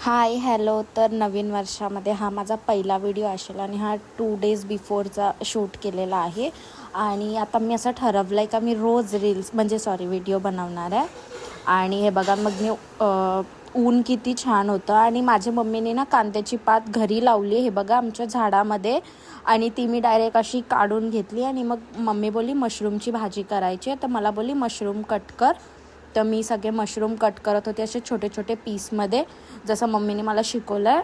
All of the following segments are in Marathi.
Hi hello. तर नवीन वर्षामध्ये हा माझा पहिला व्हिडिओ असेल आणि हा 2 days बिफोरचा शूट केलेला आहे. आणि आता मी असं ठरवलं आहे का मी रोज रील्स व्हिडिओ बनवणार आहे. आणि हे बघा मग मी ऊन किती छान होतं आणि माझ्या मम्मीने ना कांद्याची पात घरी लावली हे बघा आमच्या झाडामध्ये. आणि ती मी डायरेक्ट अशी काढून घेतली आणि मग मम्मी बोलली मशरूमची भाजी करायची तर मला बोलली मशरूम कट कर. तर मी सगळे मशरूम कट करत होते असे छोटे छोटे पीसमध्ये, जसं मम्मीने मला शिकवलं आहे.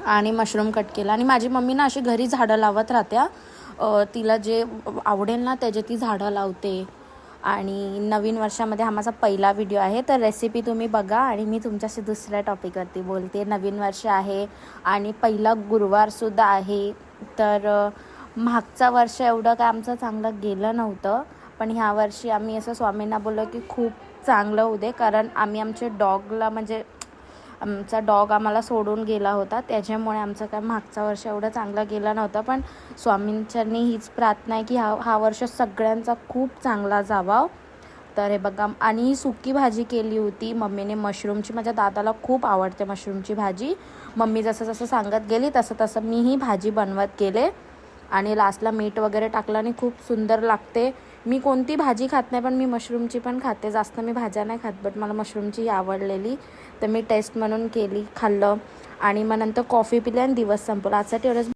आणि मशरूम कट केला. आणि माझी मम्मी ना अशी घरी झाडं लावत राहत्या. तिला जे आवडेल ना त्याचे ती झाडं लावते. आणि नवीन वर्षामध्ये हा माझा पहिला व्हिडिओ आहे. तर रेसिपी तुम्ही बघा आणि मी तुमच्याशी दुसऱ्या टॉपिकवरती बोलते. नवीन वर्ष आहे आणि पहिला गुरुवारसुद्धा आहे. तर मागचा वर्ष एवढं काय आमचं चांगलं गेलं नव्हतं, पण ह्या वर्षी आम्ही असं स्वामींना बोललो की खूप चांगलं होऊ दे, कारण आम्ही आमच्या डॉगला आमचा डॉग आम्हाला सोडून गेला होता. त्याच्यामुळे आमचं काय मागचा वर्ष एवढं चांगलं गेलं नव्हतं. पण स्वामींच्यांनी हीच प्रार्थना आहे की हा वर्ष सगळ्यांचा खूप चांगला जावा. तर हे बघा आणि ही सुकी भाजी केली होती मम्मीने मशरूमची. माझ्या दादाला खूप आवडते मशरूमची भाजी. मम्मी जसं जसं सांगत गेली तसं तसं मी ही भाजी बनवत गेले. आणि लास्टला मीठ वगैरे टाकलं आणि खूप सुंदर लागते. मी कोणती भाजी खात नाही, पण मी मशरूमची पण खाते. जास्त मी भाज्या नाही खात, बट मला मशरूमची आवडलेली तर मी टेस्ट म्हणून केली, खाल्लं. आणि मग नंतर कॉफी पिली आणि दिवस संपला. आजसाठी एवढंच.